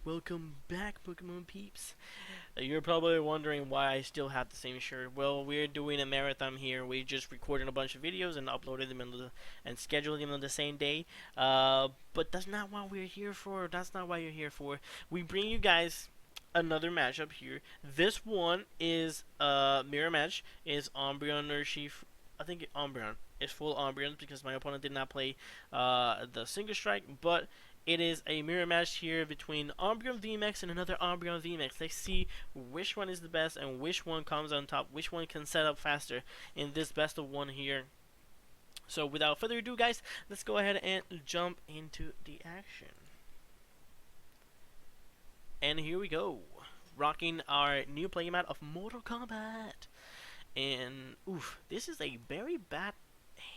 Welcome back, Pokemon peeps. You're probably wondering why I still have the same shirt. Well, we're doing a marathon here. We just recorded a bunch of videos and uploaded them and scheduled them on the same day. But that's not what we're here for. That's not what you're here for. We bring you guys another matchup here. This one is mirror match. Is Umbreon Urshifu. I think Umbreon. It's full Umbreon because my opponent did not play the single strike, but it is a mirror match here between Umbreon Vmax and another Umbreon Vmax. Let's see which one is the best and which one comes on top, which one can set up faster in this best of one here. So without further ado, guys, let's go ahead and jump into the action. And here we go, rocking our new playmat of Mortal Kombat. And oof, this is a very bad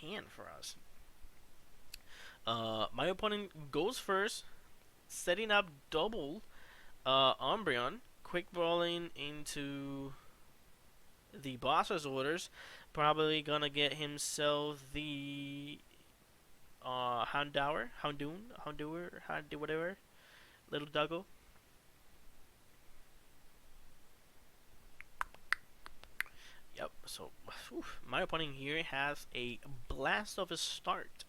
hand for us. My opponent goes first, setting up double Umbreon, quick balling into the boss's orders. Probably gonna get himself the Houndour, whatever, little doggo. Yep. So, my opponent here has a blast of a start,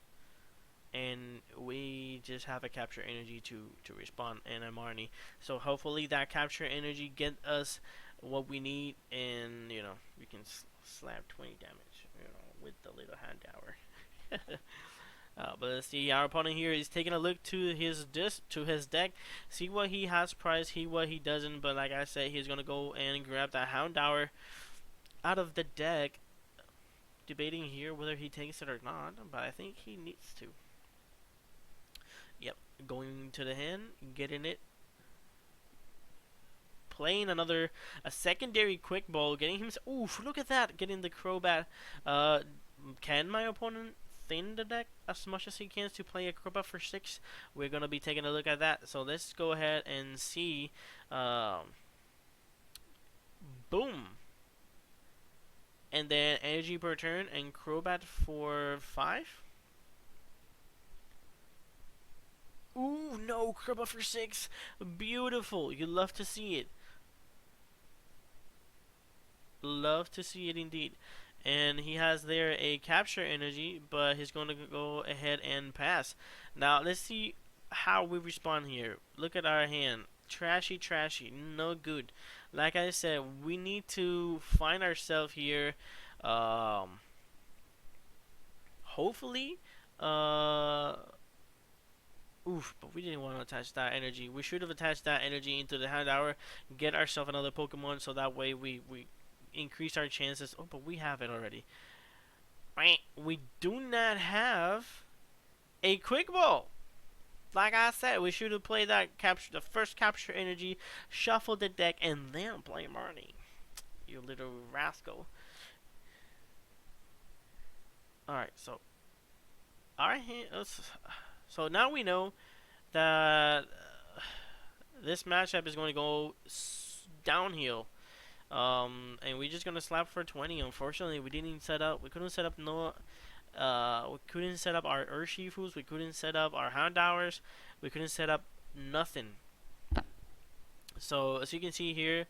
and we just have a capture energy to respond and a Marnie. So hopefully that capture energy get us what we need, and we can slap 20 damage, with the little hand tower. But let's see, our opponent here is taking a look to his deck, see what he has priced, what he doesn't. But like I said, he's gonna go and grab that Houndour out of the deck. Debating here whether he takes it or not, but I think he needs to. Yep, going to the hand, getting it, playing a secondary quick ball, getting him. Oof! Look at that, getting the Crobat. Can my opponent thin the deck as much as he can to play a Crobat for 6? We're gonna be taking a look at that. So let's go ahead and see. Boom. And then energy per turn and Crobat for 5. Ooh, no, Crobat for 6. Beautiful. You love to see it. Love to see it indeed. And he has there a capture energy, but he's going to go ahead and pass. Now, let's see how we respond here. Look at our hand. Trashy, no good. Like I said, we need to find ourselves here. Hopefully, but we didn't want to attach that energy. We should have attached that energy into the Houndour, get ourselves another Pokemon, so that way we increase our chances. Oh, but we have it already. We do not have a Quick Ball. Like I said, we should have played that the first capture energy, shuffle the deck, and then play Marnie. You little rascal. Alright, so our hand. So now we know that this matchup is going to go downhill. And we're just gonna slap for 20. Unfortunately, we didn't set up. We couldn't set up we couldn't set up our Urshifus. We couldn't set up our Houndours. We couldn't set up nothing. So as you can see here,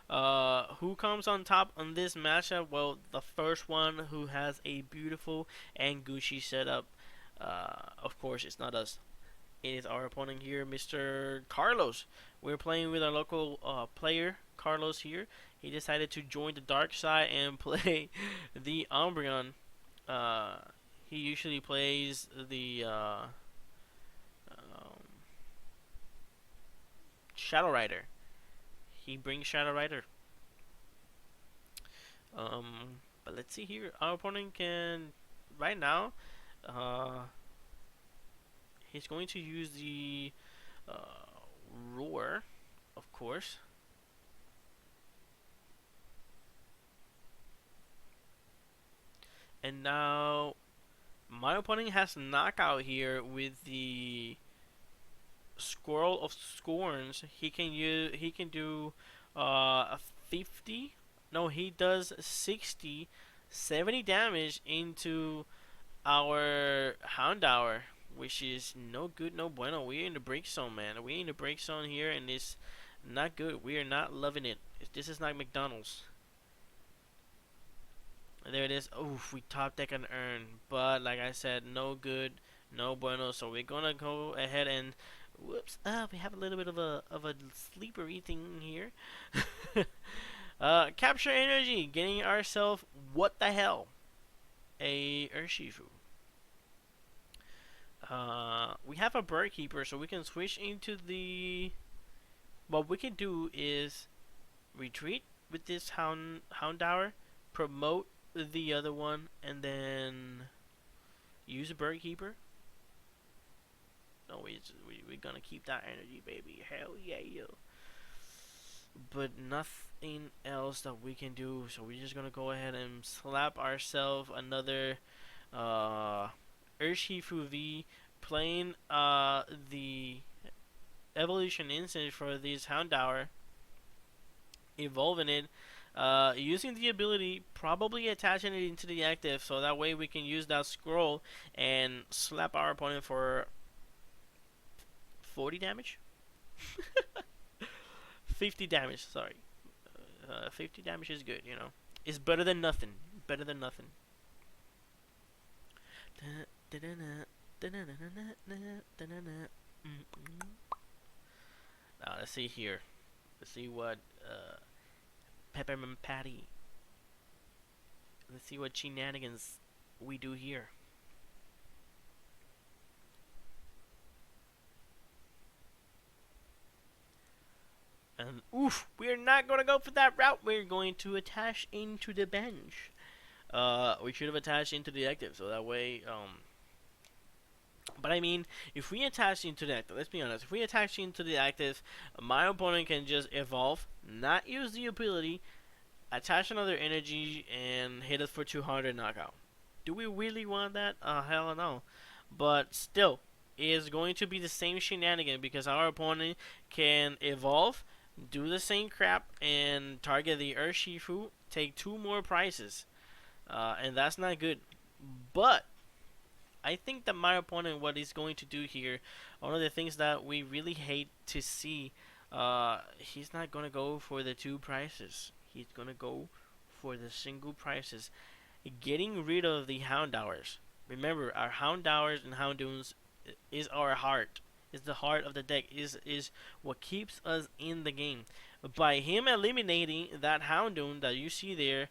who comes on top on this matchup? Well, the first one who has a beautiful and Gucci setup. Of course, it's not us. It is our opponent here, Mr. Carlos. We're playing with our local player, Carlos here. He decided to join the dark side and play the Umbreon. He usually plays the Shadow Rider. He brings Shadow Rider. But let's see here. Our opponent can, right now, he's going to use the Roar, of course. And now my opponent has knockout here with the Squirrel of Scorns. He can do a 50. No, he does 60, 70 damage into our Houndour which is no good, no bueno. We're in the break zone, man. We're in the break zone here, and it's not good. We are not loving it. This is not McDonald's. There it is. Oof, we top deck an urn, but like I said, no good, no bueno. So we're gonna go ahead and, whoops, we have a little bit of a sleepery thing here. Capture energy, getting ourselves what the hell, a Urshifu. We have a bird keeper, so we can switch into the. What we can do is retreat with this Houndour, promote the other one, and then use a bird keeper. No, we're gonna keep that energy, baby. Hell yeah, yo. But nothing else that we can do, so we're just gonna go ahead and slap ourselves another Urshifu V, playing the evolution instant for this Houndour, evolving it, using the ability, probably attaching it into the active, so that way we can use that scroll and slap our opponent for 40 damage. 50 damage, sorry. 50 damage is good, you know. It's better than nothing. Better than nothing. Now let's see here. Let's see what Peppermint Patty. Let's see what shenanigans we do here. And oof, we're not gonna go for that route. We're going to attach into the bench. We should have attached into the active, so that way, but I mean, if we attach into the active, let's be honest, if we attach into the active, my opponent can just evolve, not use the ability, attach another energy, and hit us for 200 knockout. Do we really want that? Hell no. But still, it is going to be the same shenanigan because our opponent can evolve, do the same crap, and target the Urshifu, take 2 more prizes. And that's not good. But I think that my opponent, what he's going to do here, one of the things that we really hate to see, he's not going to go for the 2 prizes. He's going to go for the single prizes. Getting rid of the Houndours. Remember, our Houndours and Houndoons is our heart. Is the heart of the deck. Is what keeps us in the game. By him eliminating that Houndoon that you see there,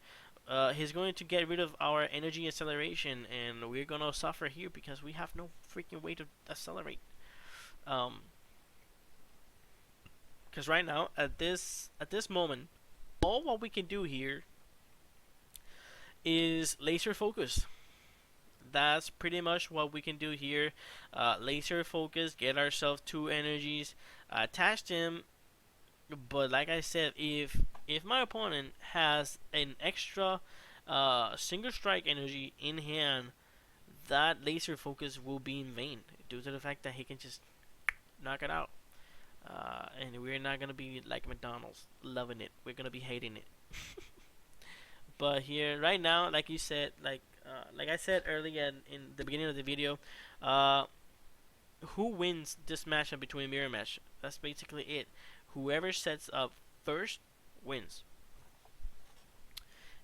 he's going to get rid of our energy acceleration, and we're gonna suffer here because we have no freaking way to accelerate. Because right now, at this moment, all what we can do here is laser focus. That's pretty much what we can do here. Laser focus, get ourselves 2 energies, attach them. But like I said, if my opponent has an extra single strike energy in hand, that laser focus will be in vain due to the fact that he can just knock it out. And we're not gonna be like McDonald's, loving it. We're gonna be hating it. But here, right now, like you said, like I said earlier in the beginning of the video, who wins this matchup between Mirror Match? That's basically it. Whoever sets up first wins.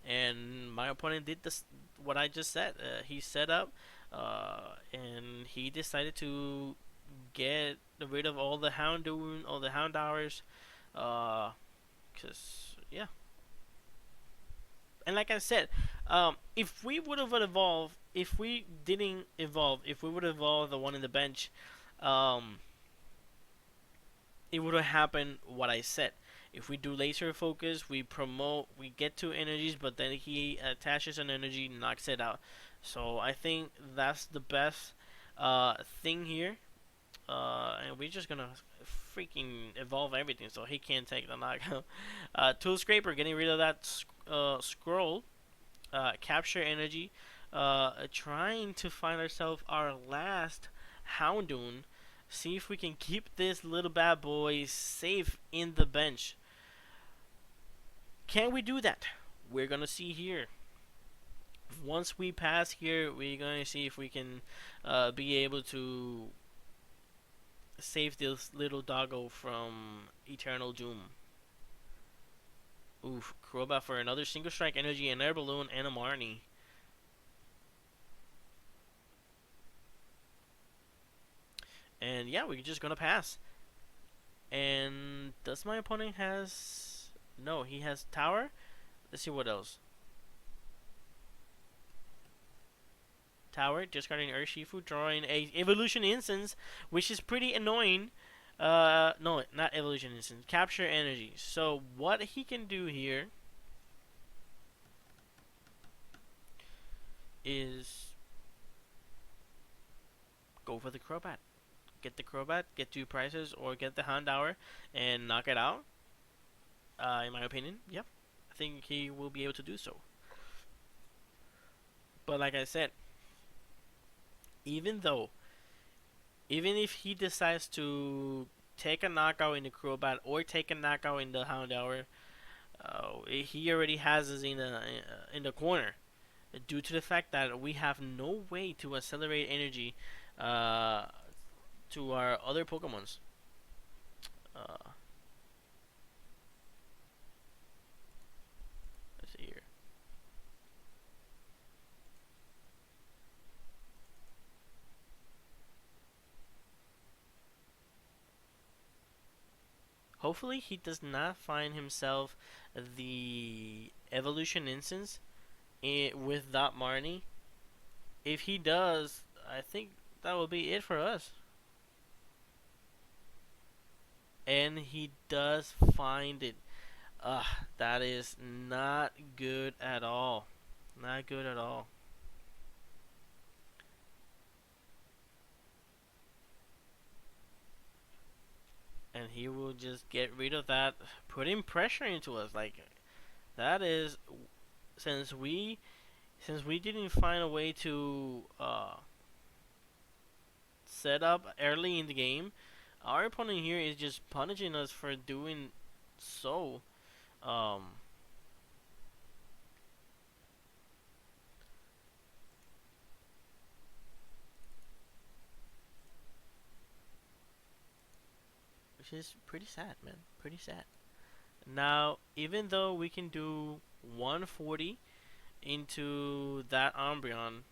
And my opponent did this, what I just said. He set up, and he decided to get rid of all the Houndours, because yeah. And like I said, if we would have evolved, if we didn't evolve, if we would have evolved the one in the bench, it would have happened what I said. If we do laser focus, we promote, we get 2 energies, but then he attaches an energy, knocks it out. So I think that's the best thing here. And we're just gonna freaking evolve everything so he can't take the knockout. Tool Scraper, getting rid of that scroll. Capture energy. Trying to find ourselves our last Houndoon. See if we can keep this little bad boy safe in the bench. Can we do that? We're gonna see here. Once we pass here, we're going to see if we can be able to save this little doggo from eternal doom. Oof, Crobat for another single strike energy, an air balloon, and a Marnie. And yeah, we're just gonna pass. And does my opponent has... No, he has Tower? Let's see what else. Tower, discarding Urshifu, drawing a Evolution Instance, which is pretty annoying. No, not Evolution Instance. Capture Energy. So what he can do here is go for the Crobat. Get the Crobat, get 2 prizes, or get the Houndour and knock it out. In my opinion, yep. I think he will be able to do so. But like I said, even if he decides to take a knockout in the Crobat or take a knockout in the Houndour, he already has us in the corner due to the fact that we have no way to accelerate energy to our other Pokemons. Uh, let's see here. Hopefully he does not find himself the evolution instance with that Marnie. If he does, I think that will be it for us. And he does find it. That is not good at all. Not good at all. And he will just get rid of that, putting pressure into us. Like, that is, since we didn't find a way to set up early in the game, our opponent here is just punishing us for doing so. Um, which is pretty sad, man. Pretty sad. Now, even though we can do 140 into that Umbreon,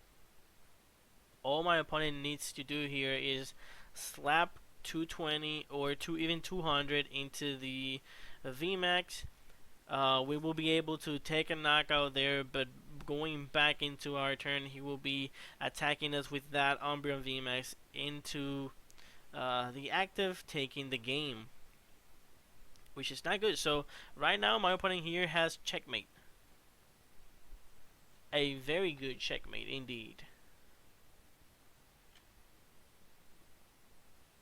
all my opponent needs to do here is slap 220 or even 200 into the Vmax. We will be able to take a knockout there, but going back into our turn, he will be attacking us with that Umbreon Vmax into the active, taking the game, which is not good. So right now, my opponent here has checkmate. A very good checkmate indeed.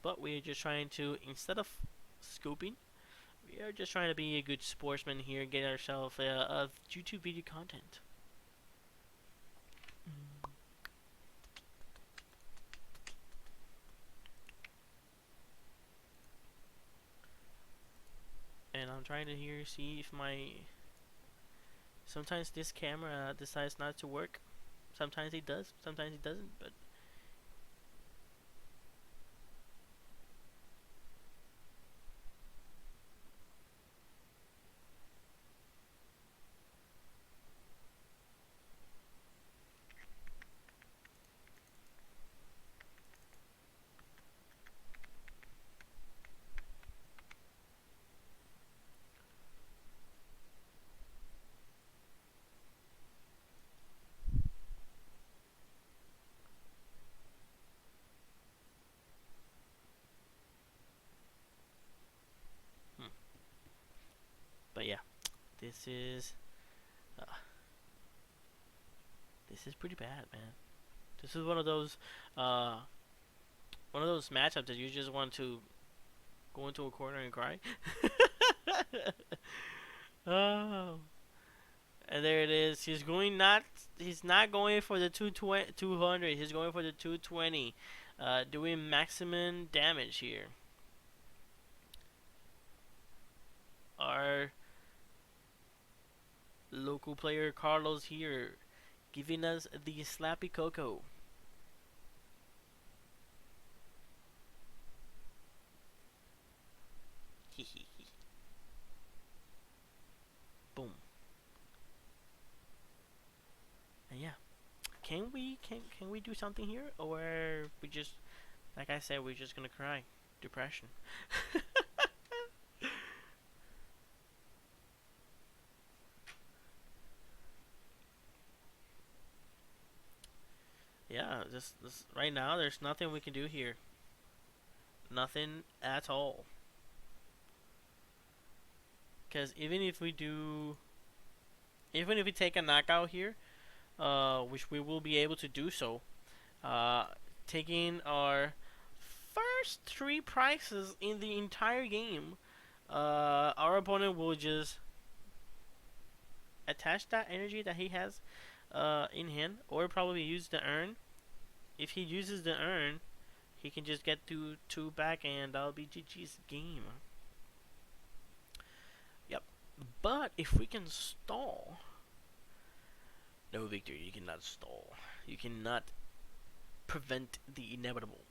But we are just trying to, instead of scooping, we are just trying to be a good sportsman here, get ourselves a YouTube video content. And I'm trying to here see if sometimes this camera decides not to work. Sometimes it does, sometimes it doesn't, but hmm. But yeah, this is uh, this is pretty bad, man. This is one of those matchups that you just want to go into a corner and cry. Oh, and there it is. He's not going for the 200. He's going for the 220, doing maximum damage here. Our local player Carlos here giving us the Slappy Coco. Boom. And yeah, can we do something here, or we just, like I said, we're just gonna cry, depression. Yeah, this right now, there's nothing we can do here. Nothing at all. Because even if we do, even if we take a knockout here, which we will be able to do so, uh, taking our first 3 prizes in the entire game, our opponent will just attach that energy that he has in hand, or probably use the urn. If he uses the urn, he can just get 2 back, and that'll be GG's game. Yep. But if we can stall, no, Victor, you cannot stall. You cannot prevent the inevitable.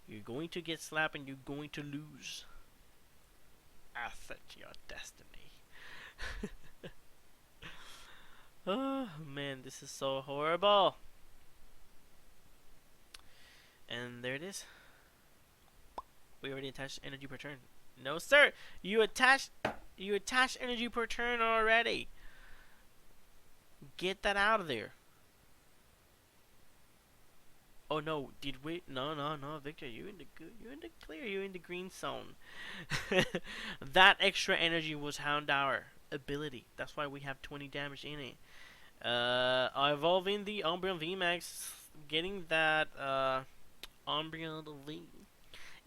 You're going to get slapped and you're going to lose. Accept your destiny. Oh man, this is so horrible. And there it is. We already attached energy per turn. No sir, you attached energy per turn already. Get that out of there. Oh no, did we? No, Victor, you're in the good. You're in the clear. You're in the green zone. That extra energy was Houndour ability. That's why we have 20 damage in it. Evolving the Umbreon Vmax, getting that Umbreon V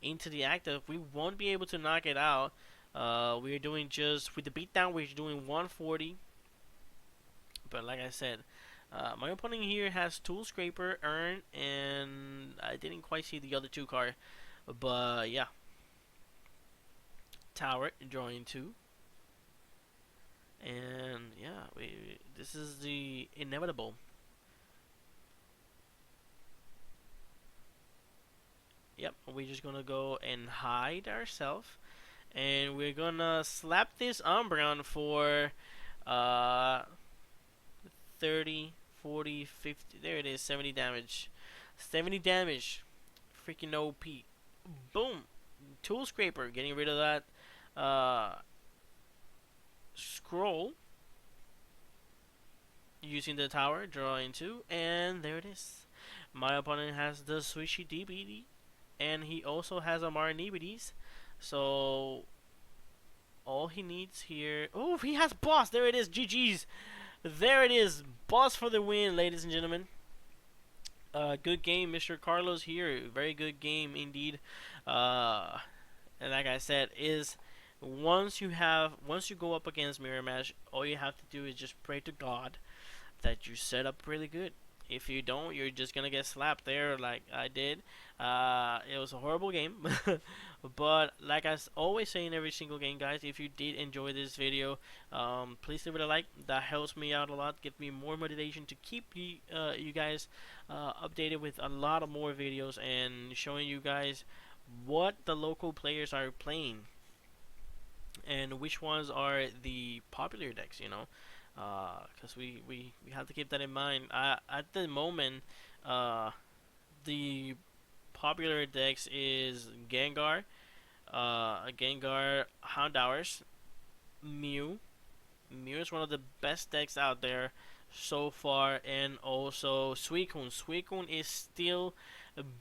into the active. We won't be able to knock it out. We're doing just with the beatdown. We're doing 140. But like I said, my opponent here has Tool Scraper, Urn, and I didn't quite see the other 2 card. But yeah. Tower, drawing 2. And yeah, this is the inevitable. Yep, we're just gonna go and hide ourselves. And we're gonna slap this Umbreon for 30, 40, 50, there it is, 70 damage. 70 damage. Freaking OP. Boom. Tool Scraper, getting rid of that scroll. Using the tower, drawing 2, and there it is. My opponent has the Swishy DBD, and he also has a Marnibides. So all he needs here, oh, he has boss. There it is. GG's. There it is. Boss for the win, ladies and gentlemen. Good game, Mr. Carlos here. Very good game indeed. And like I said, is once you go up against Mirror Match, all you have to do is just pray to God that you set up really good. If you don't, you're just gonna get slapped there like I did. It was a horrible game. But like I always say in every single game, guys, if you did enjoy this video, please leave it a like. That helps me out a lot, give me more motivation to keep you guys updated with a lot of more videos and showing you guys what the local players are playing and which ones are the popular decks, you know. Because we have to keep that in mind. At the moment, the popular decks is Gengar, Houndours, Mew. Mew is one of the best decks out there so far, and also Suicune. Suicune is still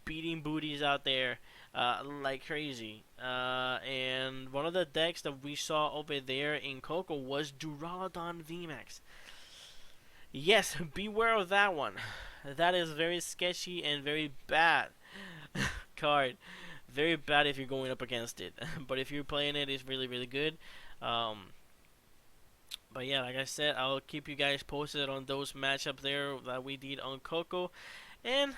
beating booties out there like crazy. And one of the decks that we saw over there in Coco was Duraludon Vmax. Yes, beware of that one. That is very sketchy and very bad card. Very bad if you're going up against it. But if you're playing it, it's really, really good. But yeah, like I said, I'll keep you guys posted on those matchups there that we did on Coco. And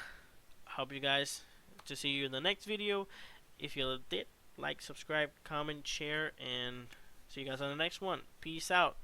hope you guys to see you in the next video. If you did, like, subscribe, comment, share, and see you guys on the next one. Peace out.